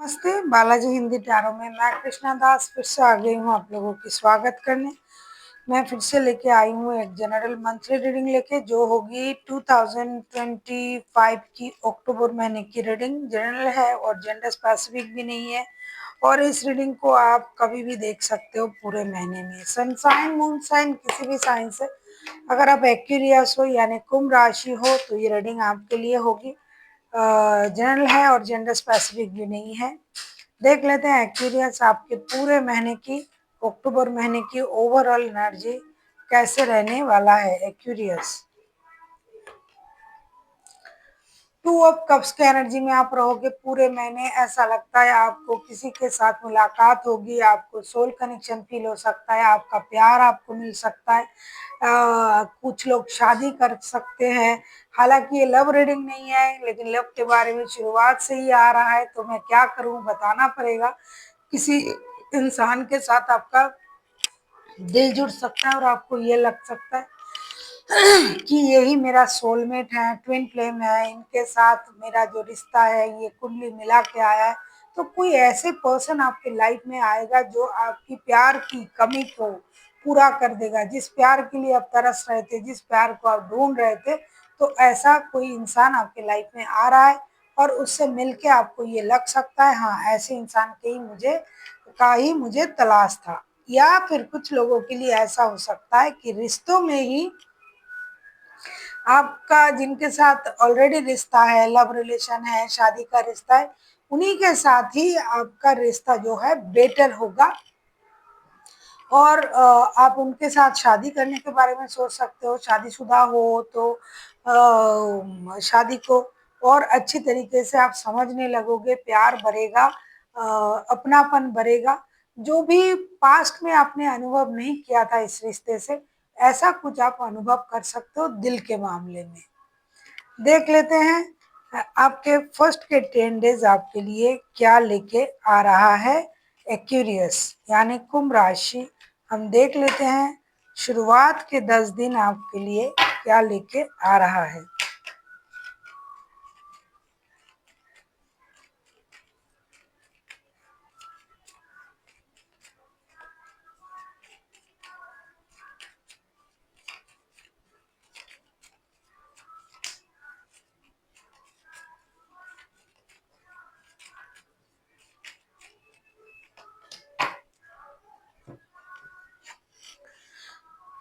नमस्ते, बालाजी हिंदी टैरो में मैं कृष्णा दास फिर से आ गई हूँ आप लोगों की स्वागत करने। मैं फिर से लेके आई हूँ एक जनरल मंथली रीडिंग लेके, जो होगी 2025 की अक्टूबर महीने की रीडिंग। जनरल है और जेंडर स्पेसिफिक भी नहीं है, और इस रीडिंग को आप कभी भी देख सकते हो पूरे महीने में, सन साइन मून साइन किसी भी साइन से। अगर आप एक्वेरियस हो यानी कुंभ राशि हो तो ये रीडिंग आपके लिए होगी। जनरल है और जेंडर स्पेसिफिक भी नहीं है। देख लेते हैं एक्वेरियस आपके पूरे महीने की, अक्टूबर महीने की ओवरऑल एनर्जी कैसे रहने वाला है। एक्वेरियस 2 ऑफ कप्स के एनर्जी में आप रहोगे पूरे महीने। ऐसा लगता है आपको किसी के साथ मुलाकात होगी, आपको सोल कनेक्शन फील हो सकता है, आपका प्यार आपको मिल सकता है। कुछ लोग शादी कर सकते हैं। हालांकि ये लव रीडिंग नहीं है, लेकिन लव के बारे में शुरुआत से ही आ रहा है, तो मैं क्या करूं बताना पड़ेगा। किसी इंसान के साथ आपका दिल जुड़ सकता है और आपको ये लग सकता है कि यही मेरा सोलमेट है, ट्विन फ्लेम है, इनके साथ मेरा जो रिश्ता है ये कुंडली मिला के आया है। तो कोई ऐसे पर्सन आपके लाइफ में आएगा जो आपकी प्यार की कमी को पूरा कर देगा। जिस प्यार के लिए आप तरस रहे थे, जिस प्यार को आप ढूंढ रहे थे, तो ऐसा कोई इंसान आपके लाइफ में आ रहा है और उससे मिलके आपको ये लग सकता है, हाँ ऐसे इंसान का ही मुझे तलाश था। या फिर कुछ लोगों के लिए ऐसा हो सकता है कि रिश्तों में ही आपका जिनके साथ ऑलरेडी रिश्ता है, लव रिलेशन है, शादी का रिश्ता है, उन्हीं के साथ ही आपका रिश्ता जो है बेटर होगा। और आप उनके साथ शादी करने के बारे में सोच सकते हो। शादीशुदा हो तो शादी को और अच्छी तरीके से आप समझने लगोगे, प्यार बढ़ेगा, अपनापन बढ़ेगा। जो भी पास्ट में आपने अनुभव नहीं किया था इस रिश्ते से, ऐसा कुछ आप अनुभव कर सकते हो दिल के मामले में। देख लेते हैं आपके फर्स्ट के 10 डेज आपके लिए क्या लेके आ रहा है। एक्वेरियस यानी कुंभ राशि, हम देख लेते हैं शुरुआत के 10 दिन आपके लिए क्या लेके आ रहा है।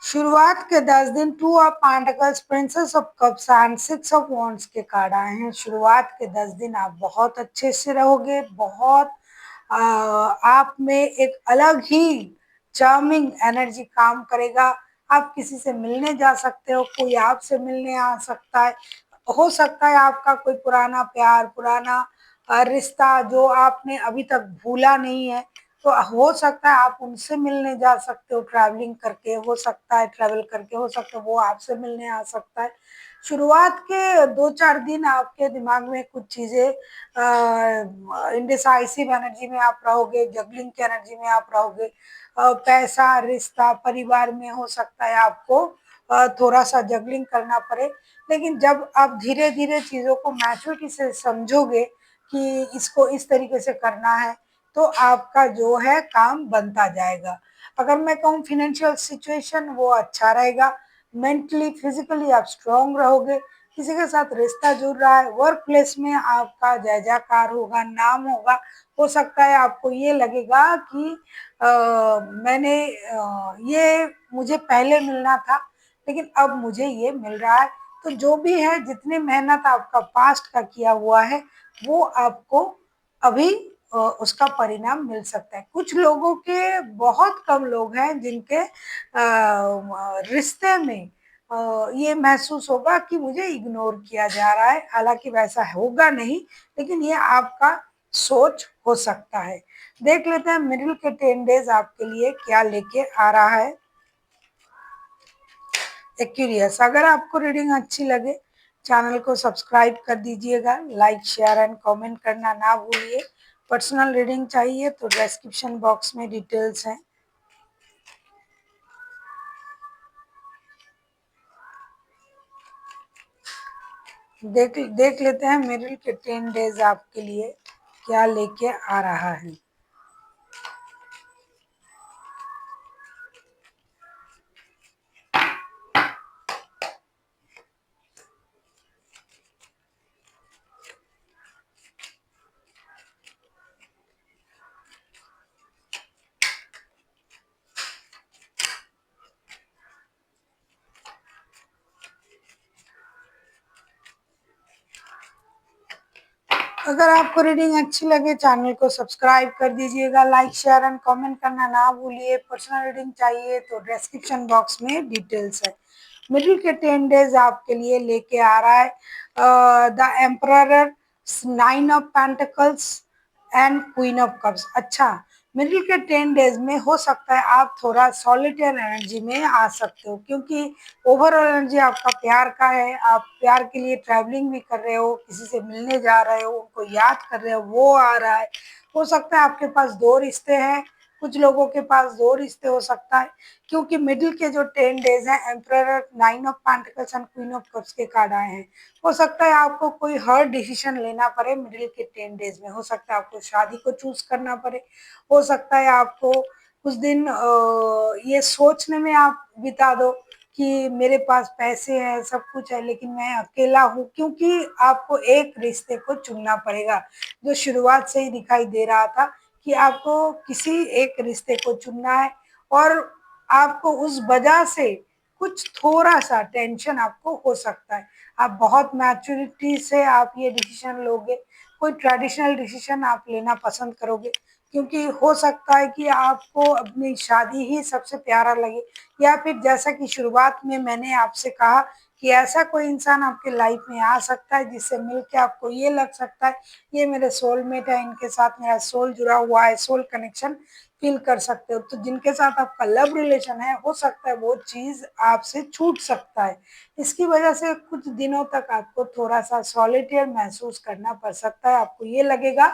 शुरुआत के 10 दिन 2 of pentacles, princess of cups and 6 of wands के कार्ड आए हैं। शुरुआत के 10 दिन आप बहुत अच्छे से रहोगे, बहुत आप में एक अलग ही चार्मिंग एनर्जी काम करेगा। आप किसी से मिलने जा सकते हो, कोई आपसे मिलने आ सकता है। हो सकता है आपका कोई पुराना प्यार, पुराना रिश्ता जो आपने अभी तक भूला नहीं है, तो हो सकता है आप उनसे मिलने जा सकते हो। ट्रैवलिंग करके हो सकता है, ट्रैवल करके हो सकता है, वो आपसे मिलने आ सकता है। शुरुआत के 2-4 दिन आपके दिमाग में कुछ चीजें, इंडिसाइसिव एनर्जी में आप रहोगे, जगलिंग की एनर्जी में आप रहोगे। पैसा, रिश्ता, परिवार में हो सकता है आपको थोड़ा सा जगलिंग करना पड़े। लेकिन जब आप धीरे धीरे चीजों को मैच्योरिटी से समझोगे कि इसको इस तरीके से करना है, तो आपका जो है काम बनता जाएगा। अगर मैं कहूँ फाइनेंशियल सिचुएशन वो अच्छा रहेगा। मेंटली फिजिकली आप स्ट्रांग रहोगे। किसी के साथ रिश्ता जुड़ रहा है, वर्क प्लेस में आपका जय जयकार होगा, नाम होगा। हो सकता है आपको ये लगेगा कि मैंने ये मुझे पहले मिलना था, लेकिन अब मुझे ये मिल रहा है। तो जो भी है, जितनी मेहनत आपका पास्ट का किया हुआ है, वो आपको अभी उसका परिणाम मिल सकता है। कुछ लोगों के, बहुत कम लोग हैं जिनके रिश्ते में ये महसूस होगा कि मुझे इग्नोर किया जा रहा है। हालांकि वैसा होगा नहीं, लेकिन ये आपका सोच हो सकता है। देख लेते हैं मिडिल के 10 डेज आपके लिए क्या लेके आ रहा है एक्वेरियस। अगर आपको रीडिंग अच्छी लगे, चैनल को सब्सक्राइब कर दीजिएगा, लाइक शेयर एंड कमेंट करना ना भूलिए। पर्सनल रीडिंग चाहिए तो डिस्क्रिप्शन बॉक्स में डिटेल्स हैं। देख देख लेते हैं मिडिल के 10 डेज आपके लिए क्या लेके आ रहा है। अगर आपको रीडिंग अच्छी लगे चैनल को सब्सक्राइब कर दीजिएगा, लाइक शेयर एंड कमेंट करना ना भूलिए। पर्सनल रीडिंग चाहिए तो डिस्क्रिप्शन बॉक्स में डिटेल्स है। मिडिल के 10 डेज आपके लिए लेके आ रहा है the emperor, 9 of pentacles and queen of cups. अच्छा, मिडिल के 10 डेज में हो सकता है आप थोड़ा सॉलिटेयर एनर्जी में आ सकते हो, क्योंकि ओवरऑल एनर्जी आपका प्यार का है। आप प्यार के लिए ट्रैवलिंग भी कर रहे हो, किसी से मिलने जा रहे हो, उनको याद कर रहे हो, वो आ रहा है। हो सकता है आपके पास 2 रिश्ते हैं, कुछ लोगों के पास 2 रिश्ते हो सकता है, क्योंकि मिडिल के जो 10 डेज हैं emperor, 9 of pentacles and queen of cups के कार्ड आए हैं। हो सकता है आपको कोई हर्ड डिसीजन लेना पड़े मिडिल के 10 डेज में। हो सकता है आपको शादी को चूज करना पड़े, हो सकता है आपको कुछ दिन ये सोचने में आप बिता दो कि मेरे पास पैसे हैं, सब कुछ है, लेकिन मैं अकेला हूँ, क्योंकि आपको एक रिश्ते को चुनना पड़ेगा। जो शुरुआत से ही दिखाई दे रहा था कि आपको किसी एक रिश्ते को चुनना है, और आपको उस वजह से कुछ थोड़ा सा टेंशन आपको हो सकता है। आप बहुत मैच्योरिटी से आप ये डिसीजन लोगे, कोई ट्रेडिशनल डिसीजन आप लेना पसंद करोगे, क्योंकि हो सकता है कि आपको अपनी शादी ही सबसे प्यारा लगे, या फिर जैसा कि शुरुआत में मैंने आपसे कहा कि ऐसा कोई इंसान आपके लाइफ में आ सकता है जिससे मिलके आपको ये लग सकता है ये मेरे सोलमेट है, इनके साथ मेरा सोल जुड़ा हुआ है, सोल कनेक्शन फील कर सकते हो। तो जिनके साथ आपका लव रिलेशन है, हो सकता है वो चीज आपसे छूट सकता है। इसकी वजह से कुछ दिनों तक आपको थोड़ा सा सॉलिटेयर महसूस करना पड़ सकता है। आपको ये लगेगा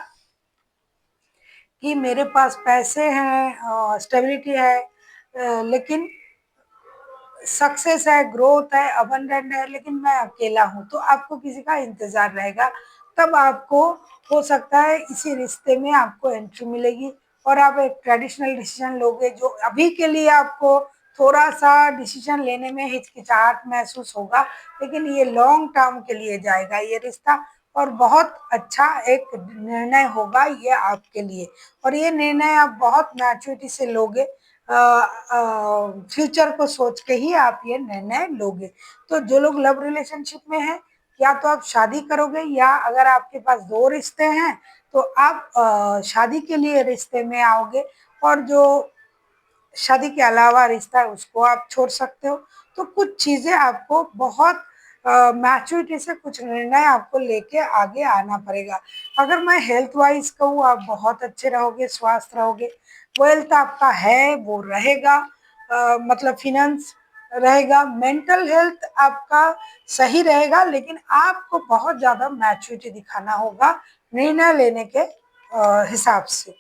कि मेरे पास पैसे हैं, स्टेबिलिटी है, लेकिन सक्सेस है, ग्रोथ है, अबंडेंट है, लेकिन मैं अकेला हूँ। तो आपको किसी का इंतजार रहेगा, तब आपको हो सकता है इसी रिश्ते में आपको एंट्री मिलेगी, और आप एक ट्रेडिशनल डिसीजन लोगे। जो अभी के लिए आपको थोड़ा सा डिसीजन लेने में हिचकिचाहट महसूस होगा, लेकिन ये लॉन्ग टर्म के लिए जाएगा ये रिश्ता, और बहुत अच्छा एक निर्णय होगा ये आपके लिए। और ये निर्णय आप बहुत मैच्योरिटी से लोगे, फ्यूचर को सोच के ही आप ये निर्णय लोगे। तो जो लोग लव रिलेशनशिप में हैं, या तो आप शादी करोगे, या अगर आपके पास 2 रिश्ते हैं तो आप शादी के लिए रिश्ते में आओगे, और जो शादी के अलावा रिश्ता है उसको आप छोड़ सकते हो। तो कुछ चीजें आपको बहुत मैच्योरिटी से कुछ निर्णय आपको लेके आगे आना पड़ेगा। अगर मैं हेल्थ वाइज कहूँ, आप बहुत अच्छे रहोगे, स्वस्थ रहोगे, वेल्थ आपका है वो रहेगा, मतलब फिनेंस रहेगा, मेंटल हेल्थ आपका सही रहेगा, लेकिन आपको बहुत ज्यादा मैच्योरिटी दिखाना होगा निर्णय लेने के हिसाब से।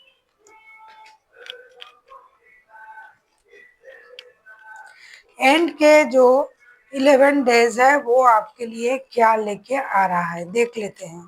एंड के जो 11 डेज है वो आपके लिए क्या लेके आ रहा है देख लेते हैं।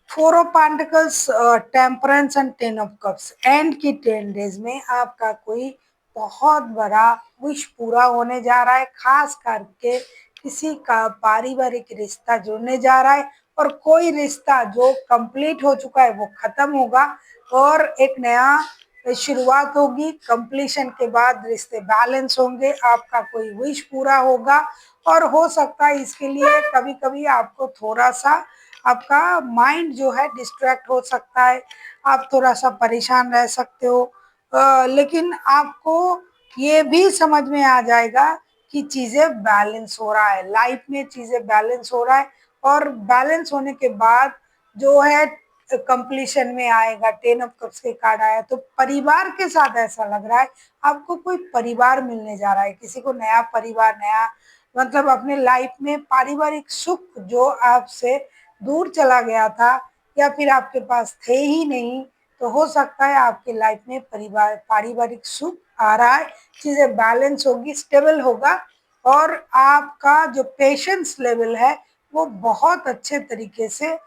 Four of pentacles, temperance and 10 of cups. And की 10 डेज में आपका कोई बहुत बड़ा विश पूरा होने जा रहा है, खास करके किसी का पारिवारिक रिश्ता जुड़ने जा रहा है, और कोई रिश्ता जो कंप्लीट हो चुका है वो खत्म होगा, और एक नया शुरुआत होगी। कंप्लीशन के बाद रिश्ते बैलेंस होंगे, आपका कोई विश पूरा होगा। और हो सकता है इसके लिए कभी कभी आपको थोड़ा सा आपका माइंड जो है डिस्ट्रैक्ट हो सकता है, आप थोड़ा सा परेशान रह सकते हो, लेकिन आपको ये भी समझ में आ जाएगा कि चीज़ें बैलेंस हो रहा है, लाइफ में चीज़ें बैलेंस हो रहा है और बैलेंस होने के बाद जो है कंप्लीशन में आएगा। 10 ऑफ कप्स के कार्ड आया तो परिवार के साथ ऐसा लग रहा है आपको कोई परिवार मिलने जा रहा है, किसी को नया परिवार, नया मतलब अपने लाइफ में पारिवारिक सुख जो आपसे दूर चला गया था या फिर आपके पास थे ही नहीं, तो हो सकता है आपकी लाइफ में पारिवारिक सुख आ रहा है, चीज़ें बैलेंस होगी, स्टेबल होगा और आपका जो पेशेंस लेवल है वो बहुत अच्छे तरीके से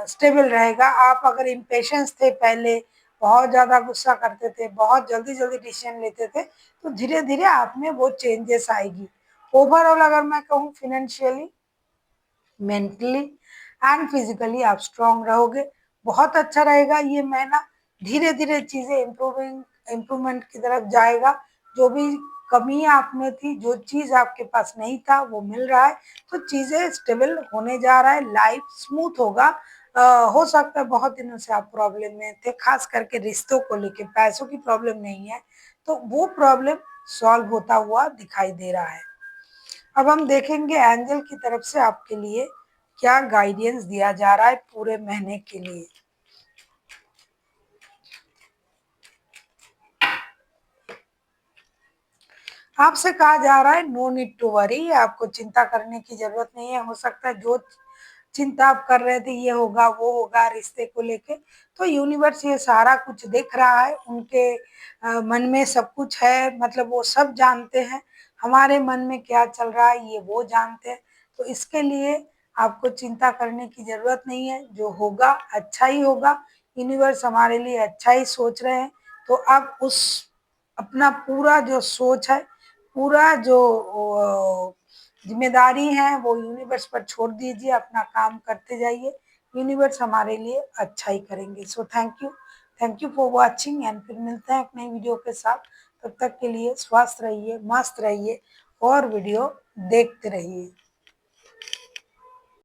स्टेबल रहेगा। आप अगर इम्पेशेंस थे पहले, बहुत ज़्यादा गुस्सा करते थे, बहुत जल्दी-जल्दी डिसीजन लेते थे, तो धीरे-धीरे आप में वो चेंजेस आएगी। ओवरऑल अगर मैं कहूँ फाइनेंशियली, मेंटली एंड फिजिकली आप स्ट्रांग रहोगे, बहुत अच्छा रहेगा ये महीना। धीरे धीरे चीजें इम्प्रूवमेंट की तरफ जाएगा, जो भी कमी आप में थी, जो चीज आपके पास नहीं था वो मिल रहा है, तो चीजें स्टेबल होने जा रहा है, लाइफ स्मूथ होगा। हो सकता है बहुत दिनों से आप प्रॉब्लम में थे, खास करके रिश्तों को लेके, पैसों की प्रॉब्लम नहीं है, तो वो प्रॉब्लम सॉल्व होता हुआ दिखाई दे रहा है। अब हम देखेंगे एंजल की तरफ से आपके लिए क्या गाइडेंस दिया जा रहा है पूरे महीने के लिए। आपसे कहा जा रहा है नो नीड टू वरी, आपको चिंता करने की जरूरत नहीं है। हो सकता है जो चिंता आप कर रहे थे ये होगा वो होगा रिश्ते को लेके, तो यूनिवर्स ये सारा कुछ देख रहा है, उनके मन में सब कुछ है, मतलब वो सब जानते हैं हमारे मन में क्या चल रहा है, ये वो जानते हैं। तो इसके लिए आपको चिंता करने की जरूरत नहीं है, जो होगा अच्छा ही होगा, यूनिवर्स हमारे लिए अच्छा ही सोच रहे हैं। तो आप उस अपना पूरा जो सोच है, पूरा जो जिम्मेदारी है वो यूनिवर्स पर छोड़ दीजिए, अपना काम करते जाइए, यूनिवर्स हमारे लिए अच्छा ही करेंगे। So thank you for watching and फिर मिलते हैं एक नई वीडियो के साथ। तब तक के लिए स्वस्थ रहिए, मस्त रहिए और वीडियो देखते रहिए।